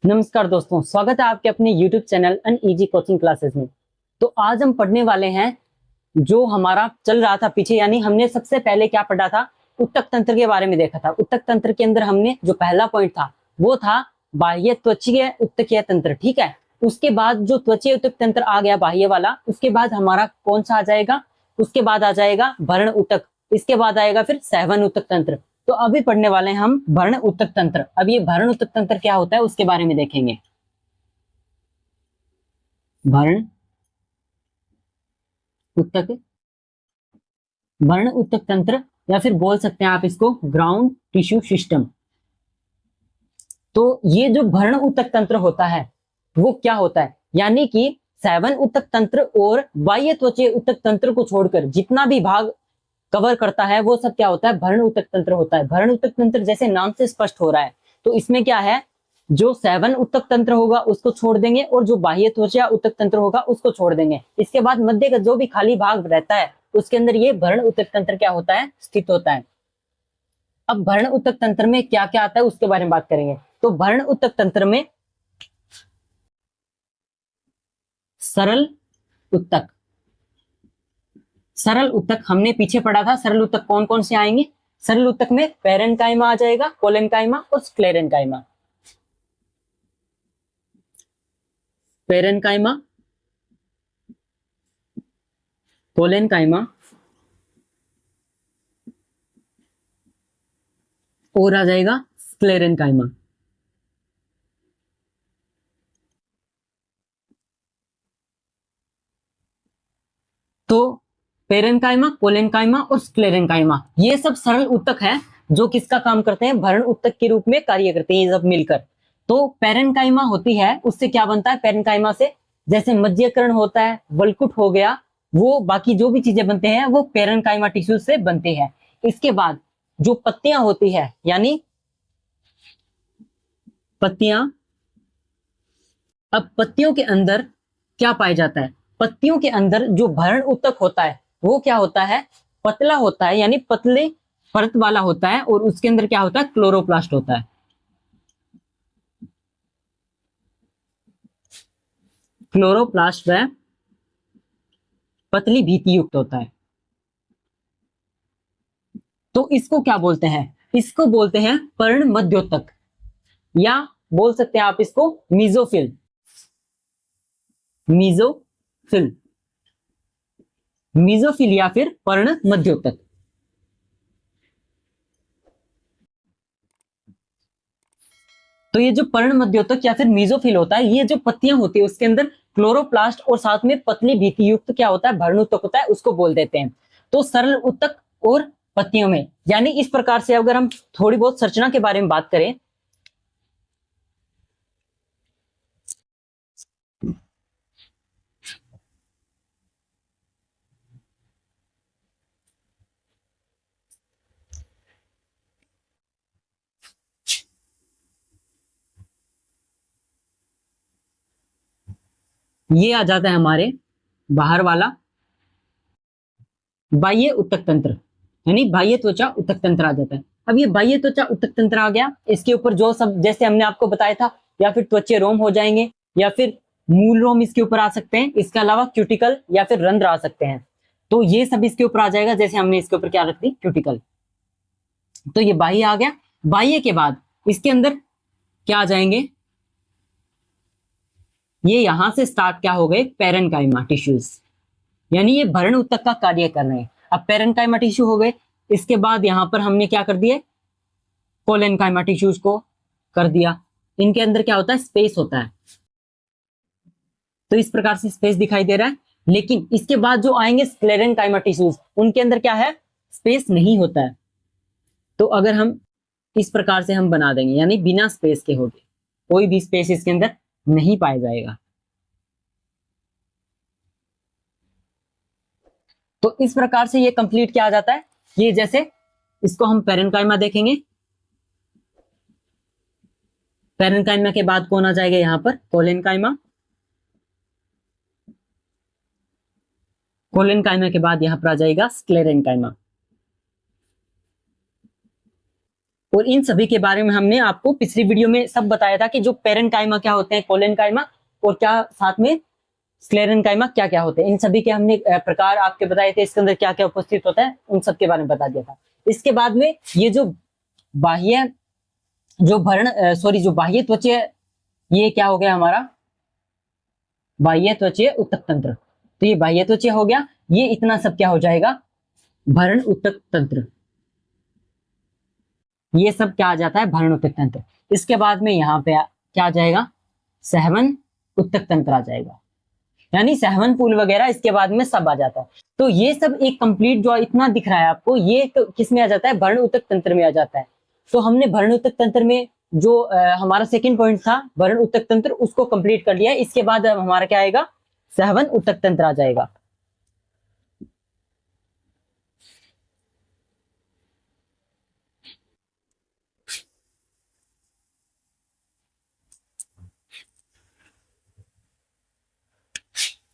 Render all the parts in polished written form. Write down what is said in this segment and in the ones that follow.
नमस्कार दोस्तों, स्वागत है आपके अपने YouTube चैनल अन ईजी कोचिंग क्लासेस में। तो आज हम पढ़ने वाले हैं जो हमारा चल रहा था पीछे, यानी हमने सबसे पहले क्या पढ़ा था, उत्तक तंत्र के बारे में देखा था। उत्तक तंत्र के अंदर हमने जो पहला पॉइंट था वो था बाह्य त्वचीय उत्तकीय तंत्र, ठीक है। उसके बाद जो त्वचीय उत्तक तंत्र आ गया बाह्य वाला, उसके बाद हमारा कौन सा आ जाएगा, उसके बाद आ जाएगा भरण उत्तक, इसके बाद आएगा फिर सहवन उत्तक तंत्र। तो अभी पढ़ने वाले हैं हम भरण उत्तक तंत्र। अब ये भरण उत्तक तंत्र क्या होता है उसके बारे में देखेंगे। भरण उत्तक, भरण उत्तक तंत्र या फिर बोल सकते हैं आप इसको ग्राउंड टिश्यू सिस्टम। तो ये जो भरण उत्तक तंत्र होता है वो क्या होता है, यानी कि सहवन उत्तक तंत्र और बाह्य त्वचीय उत्तक तंत्र को छोड़कर जितना भी भाग कवर करता है वो सब क्या होता है, भरण उत्तक तंत्र होता है। भरण उत्तक तंत्र जैसे नाम से स्पष्ट हो रहा है, तो इसमें क्या है, जो सहवन उत्तक तंत्र होगा उसको छोड़ देंगे और जो बाह्य त्वचीय उत्तक तंत्र होगा उसको छोड़ देंगे। इसके बाद मध्य का जो भी खाली भाग रहता है उसके अंदर ये भरण उत्तक तंत्र क्या होता है, स्थित होता है। अब भरण उत्तक तंत्र में क्या क्या आता है उसके बारे में बात करेंगे। तो भरण उत्तक तंत्र में सरल उत्तक, सरल उत्तक हमने पीछे पढ़ा था। सरल उत्तक कौन कौन से आएंगे, सरल उत्तक में पेरेन्काइमा आ जाएगा, कोलेन्काइमा और स्क्लेरेन्काइमा। पेरेन्काइमा, कोलेन्काइमा और आ जाएगा स्क्लेरेन्काइमा। तो पेरेन्काइमा, कोलेन्काइमा और स्क्लेरेन्काइमा ये सब सरल उत्तक है जो किसका काम करते हैं, भरण उत्तक के रूप में कार्य करते हैं ये सब मिलकर। तो पेरेन्काइमा होती है, उससे क्या बनता है, पेरेन्काइमा से जैसे मज्जीकरण होता है, वल्कुट हो गया, वो बाकी जो भी चीजें बनते हैं वो पेरेन्काइमा टिश्यू से बनते हैं। इसके बाद जो पत्तियां होती है, यानी पत्तियां, अब पत्तियों के अंदर क्या पाया जाता है, पत्तियों के अंदर जो भरण उत्तक होता है वो क्या होता है, पतला होता है, यानी पतले परत वाला होता है, और उसके अंदर क्या होता है, क्लोरोप्लास्ट होता है। क्लोरोप्लास्ट वह पतली भीति युक्त होता है। तो इसको क्या बोलते हैं, इसको बोलते हैं पर्ण मध्योतक, या बोल सकते हैं आप इसको मीजोफिल, मीजोफिल, मीजोफिल या फिर पर्ण मध्योतक। तो ये जो पर्ण मध्योतक या फिर मीजोफिल होता है, ये जो पत्तियां होती है उसके अंदर क्लोरोप्लास्ट और साथ में पतली भीति युक्त क्या होता है, भरण उत्तक होता है, उसको बोल देते हैं। तो सरल उत्तक और पत्तियों में, यानी इस प्रकार से अगर हम थोड़ी बहुत संरचना के बारे में बात करें, ये आ जाता है हमारे बाहर वाला बाह्य उत्तक तंत्र, यानी बाह्य त्वचा उत्तक तंत्र आ जाता है। अब ये बाह्य त्वचा उत्तक तंत्र आ गया, इसके ऊपर जो सब जैसे हमने आपको बताया था, या फिर त्वचीय रोम हो जाएंगे या फिर मूल रोम इसके ऊपर आ सकते हैं, इसके अलावा क्यूटिकल या फिर रंध्र आ सकते हैं। तो ये सब इसके ऊपर आ जाएगा, जैसे हमने इसके ऊपर क्या रख दी, क्यूटिकल। तो ये बाह्य आ गया। बाह्य के बाद इसके अंदर क्या आ जाएंगे, ये यहां से स्टार्ट क्या हो गए, पेरेन्काइमा टिश्यूज, यानी ये भरण उत्तक का कार्य कर रहे हैं। अब पेरेन्काइमा टिश्यू हो गए, इसके बाद यहां पर हमने क्या कर दिए, कोलेन्काइमा टिश्यूज को कर दिया। इनके अंदर क्या होता है, स्पेस होता है। तो इस प्रकार से स्पेस दिखाई दे रहा है। लेकिन इसके बाद जो आएंगे स्क्लेरेन्काइमा टिश्यूज, उनके अंदर क्या है, स्पेस नहीं होता है। तो अगर हम इस प्रकार से हम बना देंगे, यानी बिना स्पेस के हो गए, कोई भी स्पेस इसके अंदर नहीं पाया जाएगा। तो इस प्रकार से ये कंप्लीट किया जाता है। ये जैसे इसको हम पेरेन्काइमा देखेंगे, पेरेन्काइमा के बाद कौन आ जाएगा यहां पर, कोलेन्काइमा, कोलेन्काइमा के बाद यहां पर आ जाएगा स्क्लेरेन्काइमा, और इन सभी के बारे में हमने आपको पिछली वीडियो में सब बताया था कि जो पेरेन्काइमा क्या होते हैं, कोलेनकाइमा, और क्या साथ में स्क्लेरेनकाइमा क्या क्या होते हैं, इन सभी के हमने प्रकार आपके बताए थे, इसके अंदर क्या क्या उपस्थित होता है उन सब के बारे में बता दिया था। इसके बाद में ये जो बाह्य जो जो बाह्य त्वचीय, ये क्या हो गया हमारा बाह्य त्वचीय ऊतक तंत्र। तो ये बाह्य त्वचीय हो गया, ये इतना सब क्या हो जाएगा भरण ऊतक तंत्र, ये सब क्या आ जाता है भरण ऊतक तंत्र। इसके बाद में यहाँ पे क्या आ जाएगा सहवन ऊतक तंत्र आ जाएगा, यानी सहवन पुल वगैरह इसके बाद में सब आ जाता है। तो ये सब एक कंप्लीट जो इतना दिख रहा है आपको, ये किस में आ जाता है भरण ऊतक तंत्र में आ जाता है। तो हमने भरण ऊतक तंत्र में जो हमारा सेकंड पॉइंट था भरण ऊतक तंत्र, उसको कंप्लीट कर लिया। इसके बाद अब हमारा क्या आएगा सहवन ऊतक तंत्र आ जाएगा।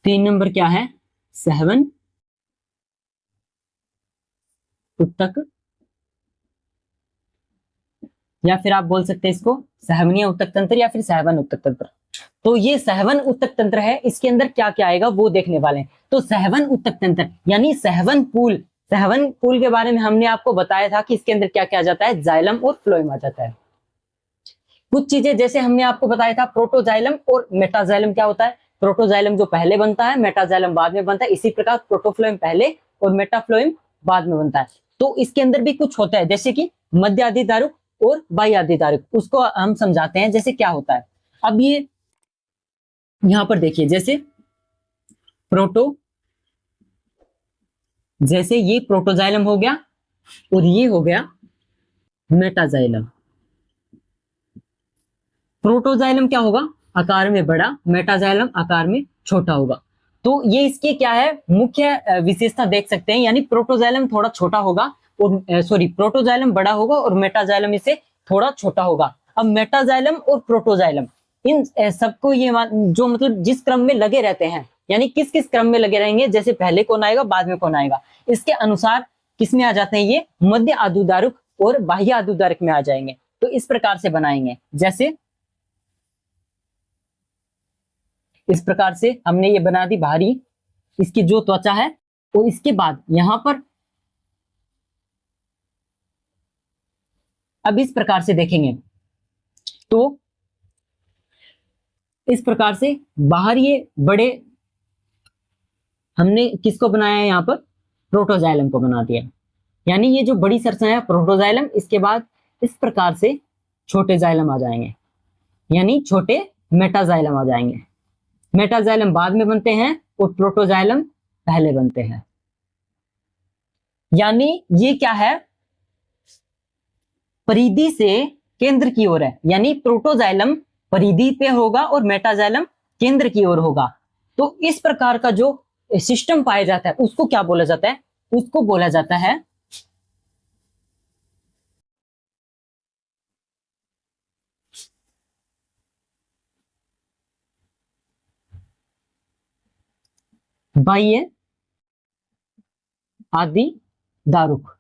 तीन नंबर क्या है सहवन ऊतक, या फिर आप बोल सकते हैं इसको सहवनीय ऊतक तंत्र या फिर सहवन ऊतक तंत्र। तो ये सहवन ऊतक तंत्र है, इसके अंदर क्या क्या आएगा वो देखने वाले हैं। तो सहवन ऊतक तंत्र यानी सहवन पुल, सहवन पुल के बारे में हमने आपको बताया था कि इसके अंदर क्या क्या आ जाता है जाइलम और फ्लोएम आ जाता है। कुछ चीजें जैसे हमने आपको बताया था प्रोटोजाइलम और मेटाजाइलम क्या होता है, प्रोटोजाइलम जो पहले बनता है मेटाजाइलम बाद में बनता है, इसी प्रकार प्रोटोफ्लोएम पहले और मेटाफ्लोएम बाद में बनता है। तो इसके अंदर भी कुछ होता है जैसे कि मध्य आदिदारुक और बाह्य आदिदारुक, उसको हम समझाते हैं जैसे क्या होता है। अब ये यहां पर देखिए जैसे जैसे ये प्रोटोजाइलम हो गया और ये हो गया मेटाजाइलम। प्रोटोजाइलम क्या होगा आकार में बड़ा, मेटाजाइलम आकार में छोटा होगा। तो ये इसके क्या है मुख्य विशेषता देख सकते हैं, यानी प्रोटोजाइलम थोड़ा छोटा होगा और प्रोटोजाइलम बड़ा होगा और मेटाजाइलम इससे थोड़ा छोटा होगा। अब मेटाजाइलम और प्रोटोजाइलम इन सबको ये जो मतलब जिस क्रम में लगे रहते हैं, यानी किस किस क्रम में लगे रहेंगे, जैसे पहले कौन आएगा बाद में कौन आएगा, इसके अनुसार किस में आ जाते हैं ये मध्य आदुदारुक और बाह्य आदुदारुक में आ जाएंगे। तो इस प्रकार से बनाएंगे, जैसे इस प्रकार से हमने ये बना दी बाहरी इसकी जो त्वचा है, और इसके बाद यहां पर अब इस प्रकार से देखेंगे तो इस प्रकार से बाहर ये बड़े हमने किसको बनाया है यहाँ पर प्रोटोजाइलम को बना दिया, यानी ये जो बड़ी संरचना है प्रोटोजाइलम, इसके बाद इस प्रकार से छोटे जाइलम आ जाएंगे, यानी छोटे मेटाजाइलम आ जाएंगे। मेटाजाइलम बाद में बनते हैं और प्रोटोजाइलम पहले बनते हैं। यानी ये क्या है परिधि से केंद्र की ओर है, यानी प्रोटोजाइलम परिधि पे होगा और मेटाजाइलम केंद्र की ओर होगा। तो इस प्रकार का जो सिस्टम पाया जाता है उसको क्या बोला जाता है, उसको बोला जाता है बाह्य आदिदारुक,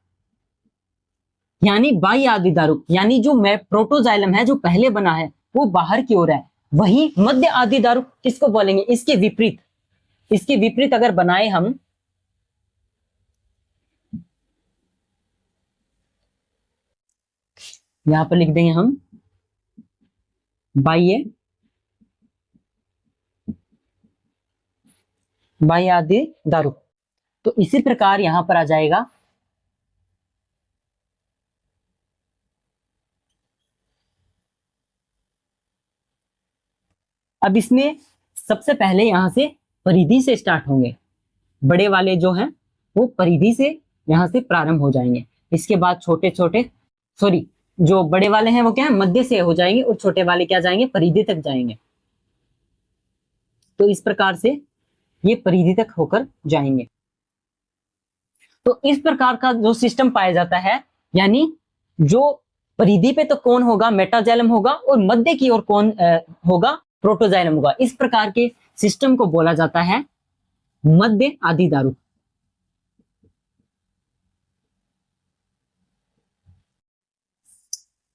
यानी बाह्य आदिदारुक, यानी जो प्रोटोजाइलम है जो पहले बना है वो बाहर की ओर है, वही मध्य आदिदारुक किसको बोलेंगे इसके विपरीत, इसके विपरीत अगर बनाए हम यहां पर लिख देंगे हम बाह्य आदिदारुक। तो इसी प्रकार यहां पर आ जाएगा अब इसमें सबसे पहले यहां से परिधि से स्टार्ट होंगे, बड़े वाले जो हैं वो परिधि से यहां से प्रारंभ हो जाएंगे, इसके बाद छोटे छोटे जो बड़े वाले हैं वो क्या है मध्य से हो जाएंगे और छोटे वाले क्या जाएंगे परिधि तक जाएंगे। तो इस प्रकार से ये परिधि तक होकर जाएंगे। तो इस प्रकार का जो सिस्टम पाया जाता है, यानी जो परिधि पे तो कौन होगा मेटाजाइलम होगा और मध्य की ओर कौन होगा प्रोटोजाइलम होगा। इस प्रकार के सिस्टम को बोला जाता है मध्य आदिदारुक।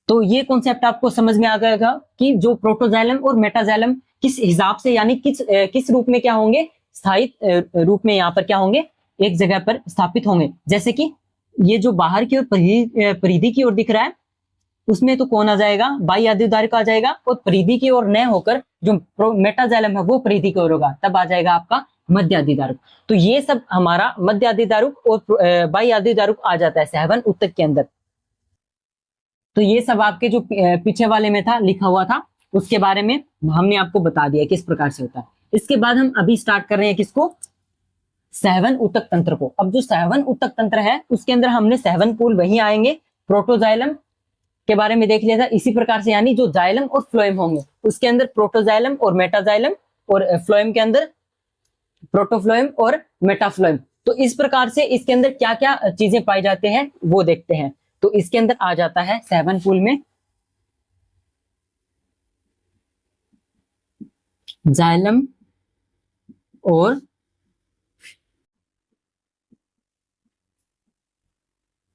तो ये कॉन्सेप्ट आपको समझ में आ गएगा कि जो प्रोटोजाइलम और मेटाजाइलम किस हिसाब से, यानी किस रूप में क्या होंगे, स्थायी रूप में यहाँ पर क्या होंगे, एक जगह पर स्थापित होंगे। जैसे कि ये जो बाहर की ओर परिधि की ओर दिख रहा है, उसमें तो कौन आ जाएगा, बाह्य आद्युदारक आ जाएगा, और परिधि की ओर न होकर जो मेटाजाइलम है वो परिधि की ओर होगा, तब आ जाएगा आपका मध्य आद्युदारक। तो ये सब हमारा मध्य आद्युदारक और बाह्य आद्युदारक आ जाता है सहवन उत्तक के अंदर। तो ये सब आपके जो पीछे वाले में था लिखा हुआ था, उसके बारे में हमने आपको बता दिया किस प्रकार से होता है। इसके बाद हम अभी स्टार्ट कर रहे हैं किसको, सहवन उत्तक तंत्र को। अब जो सहवन उत्तक तंत्र है उसके अंदर हमने सहवन पूल वही आएंगे, प्रोटोजाइलम के बारे में देख लिया था। इसी प्रकार से यानी जो जाइलम और फ्लोएम होंगे उसके अंदर प्रोटोजाइलम और मेटाजाइलम, और फ्लोएम के अंदर प्रोटोफ्लोएम और मेटाफ्लोएम। तो इस प्रकार से इसके अंदर क्या क्या चीजें पाई जाते हैं वो देखते हैं। तो इसके अंदर आ जाता है सहवन पूल में जाइलम और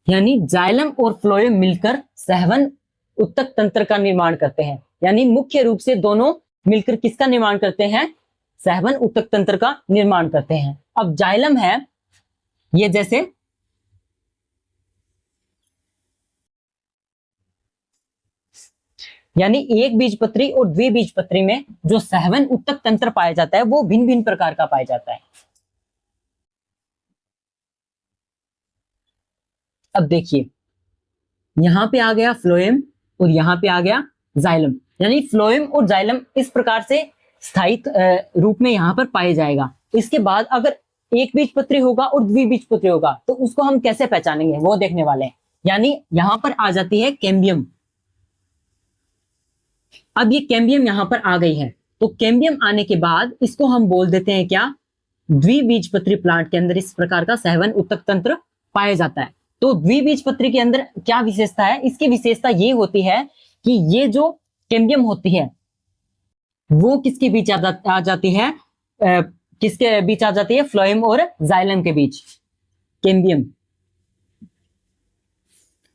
यानी जाइलम और फ्लोएम मिलकर सहवन उत्तक तंत्र का निर्माण करते हैं। यानी मुख्य रूप से दोनों मिलकर किसका निर्माण करते हैं, सहवन उत्तक तंत्र का निर्माण करते हैं। अब जाइलम है ये जैसे यानी एक बीजपत्री और द्विबीजपत्री में जो सहवन उत्तक तंत्र पाया जाता है वो भिन्न भिन्न प्रकार का पाया जाता है। अब देखिए यहां पे आ गया फ्लोएम और यहां पे आ गया जाइलम, यानी फ्लोएम और जाइलम इस प्रकार से स्थायी रूप में यहां पर पाए जाएगा। इसके बाद अगर एक बीजपत्री होगा और द्विबीजपत्री होगा तो उसको हम कैसे पहचानेंगे वो देखने वाले हैं। यानी यहां पर आ जाती है कैम्बियम। अब ये कैम्बियम यहां पर आ गई है, तो कैम्बियम आने के बाद इसको हम बोल देते हैं क्या, द्विबीजपत्री प्लांट के अंदर इस प्रकार का सहवन उत्तक तंत्र पाया जाता है। तो द्विबीजपत्री के अंदर क्या विशेषता है, इसकी विशेषता ये होती है कि ये जो कैम्बियम होती है वो किसके बीच आ जाती है, किसके बीच आ जाती है, फ्लोएम और जाइलम के बीच कैम्बियम।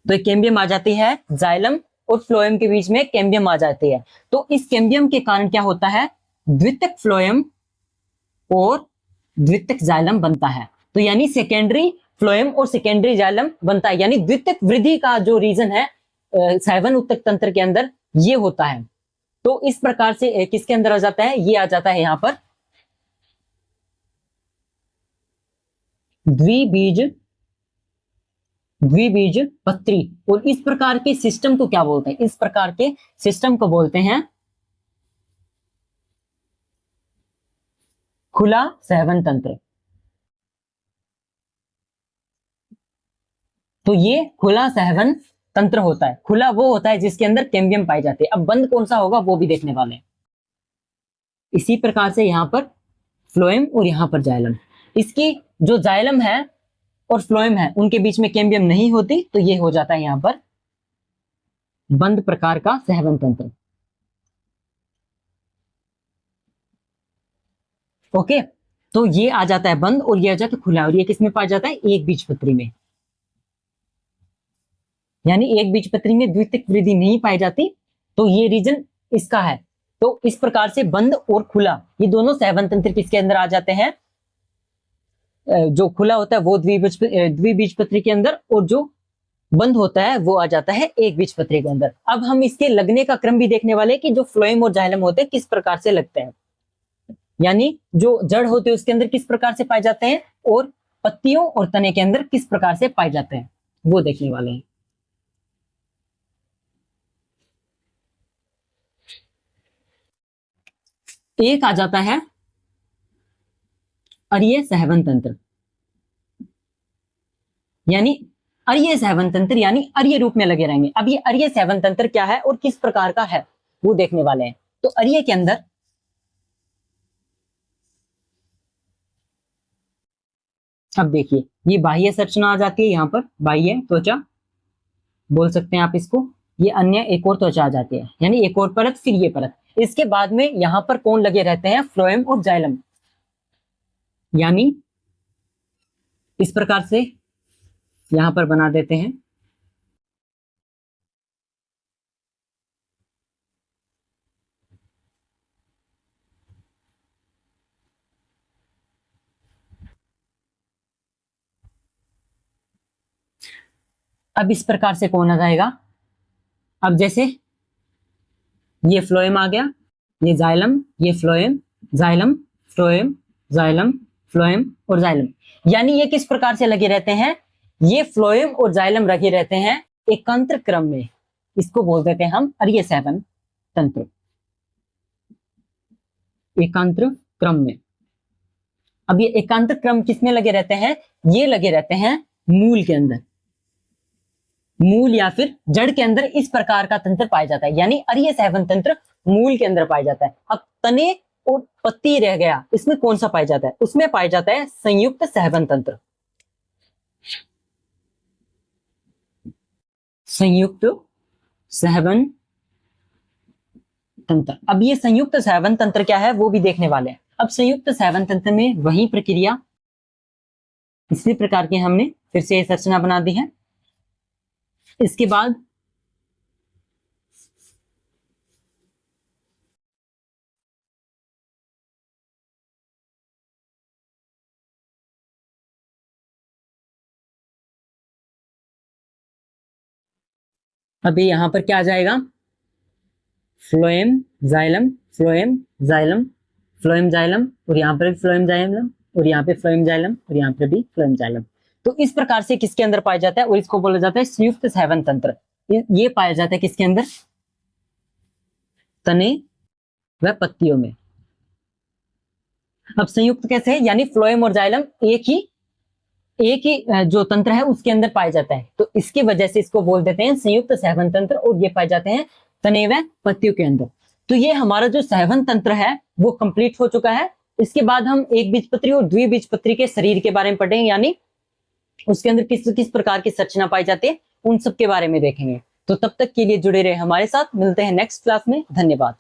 तो कैम्बियम आ जाती है जाइलम और फ्लोएम के बीच में कैम्बियम आ जाती है। तो इस कैम्बियम के कारण क्या होता है, द्वितीयक फ्लोएम और द्वितीयक जाइलम बनता है। तो यानी सेकेंडरी फ्लोएम और सेकेंडरी जाइलम बनता है, यानी द्वितीयक वृद्धि का जो रीजन है सहवन उत्तक तंत्र के अंदर ये होता है। तो इस प्रकार से किसके अंदर आ जाता है, ये आ जाता है यहां पर द्विबीज पत्री। और इस प्रकार के सिस्टम को क्या बोलते हैं, इस प्रकार के सिस्टम को बोलते हैं खुला सहवन तंत्र। तो ये खुला सहवन तंत्र होता है। खुला वो होता है जिसके अंदर कैम्बियम पाई जाती है। अब बंद कौन सा होगा वो भी देखने वाले हैं। इसी प्रकार से यहां पर फ्लोएम और यहां पर जाइलम, इसकी जो जाइलम है और फ्लोएम है उनके बीच में कैम्बियम नहीं होती, तो ये हो जाता है यहां पर बंद प्रकार का सहवन तंत्र। ओके, तो ये आ जाता है बंद और ये आ जाता है खुला, और ये किसमें पाया जाता है, एक बीजपत्री में। यानी एक बीजपत्री में द्वितीयक वृद्धि नहीं पाई जाती, तो ये रीजन इसका है। तो इस प्रकार से बंद और खुला ये दोनों सहवन तंत्र किसके अंदर आ जाते हैं, जो खुला होता है वो द्विबीजपत्री के अंदर, और जो बंद होता है वो आ जाता है एक बीजपत्री के अंदर। अब हम इसके लगने का क्रम भी देखने वाले कि जो फ्लोएम और जाइलम होते हैं किस प्रकार से लगते हैं, यानी जो जड़ होते हैं उसके अंदर किस प्रकार से पाए जाते हैं और पत्तियों और तने के अंदर किस प्रकार से पाए जाते हैं वो देखने वाले हैं। एक आ जाता है अरीय सहवन तंत्र, यानी अरीय सहवन तंत्र यानी अरीय रूप में लगे रहेंगे। अब ये अरीय सहवन तंत्र क्या है और किस प्रकार का है वो देखने वाले हैं। तो अरीय के अंदर अब देखिए ये बाह्य संरचना आ जाती है, यहां पर बाह्य त्वचा बोल सकते हैं आप इसको, ये अन्य एक और त्वचा आ जाती है, यानी एक और परत फिर ये परत। इसके बाद में यहां पर कौन लगे रहते हैं, फ्लोएम और जाइलम। यानी इस प्रकार से यहां पर बना देते हैं अब इस प्रकार से कौन आ जाएगा, अब जैसे ये फ्लोएम आ गया, ये जाइलम, ये phloem, xylem, phloem, xylem, phloem और जाइलम, यानी ये किस प्रकार से लगे रहते हैं, ये फ्लोएम और जाइलम लगे रहते हैं एकांतर क्रम में, इसको बोल देते हैं हम अरिय सेवन तंत्र, एकांतर क्रम में। अब ये एकांतर क्रम किसमें लगे रहते हैं, ये लगे रहते हैं मूल के अंदर, मूल या फिर जड़ के अंदर इस प्रकार का तंत्र पाया जाता है, यानी अरिय सेवन तंत्र मूल के अंदर पाया जाता है। अब तने और पत्ती रह गया, इसमें कौन सा पाया जाता है, उसमें पाया जाता है संयुक्त सहवन तंत्र, संयुक्त सहवन तंत्र। अब ये संयुक्त सहवन तंत्र क्या है वो भी देखने वाले हैं। अब संयुक्त सहवन तंत्र में वही प्रक्रिया इसी प्रकार की हमने फिर से संरचना बना दी है। इसके बाद अभी यहां पर क्या आ जाएगा, phloem xylem, phloem xylem, phloem xylem, और यहाँ पर भी फ्लोएम जाइलम, और यहाँ पे फ्लोएम जाइलम, और यहाँ पे भी फ्लोएम जाइलम। तो इस प्रकार से किसके अंदर पाया जाता है, और इसको बोला जाता है संयुक्त सहवन तंत्र। ये पाया जाता है किसके अंदर, तने व पत्तियों में। अब संयुक्त कैसे है, यानी फ्लोएम और जाइलम एक ही जो तंत्र है उसके अंदर पाया जाता है, तो इसकी वजह से इसको बोल देते हैं संयुक्त सहवन तंत्र, और ये पाए जाते हैं तने व पत्तियों के अंदर। तो ये हमारा जो सहवन तंत्र है वो कंप्लीट हो चुका है। इसके बाद हम एक बीजपत्री और द्विबीजपत्री के शरीर के बारे में पढ़ेंगे, यानी उसके अंदर किस किस प्रकार की संरचना पाई जाती है उन सब के बारे में देखेंगे। तो तब तक के लिए जुड़े रहे हमारे साथ, मिलते हैं नेक्स्ट क्लास में, धन्यवाद।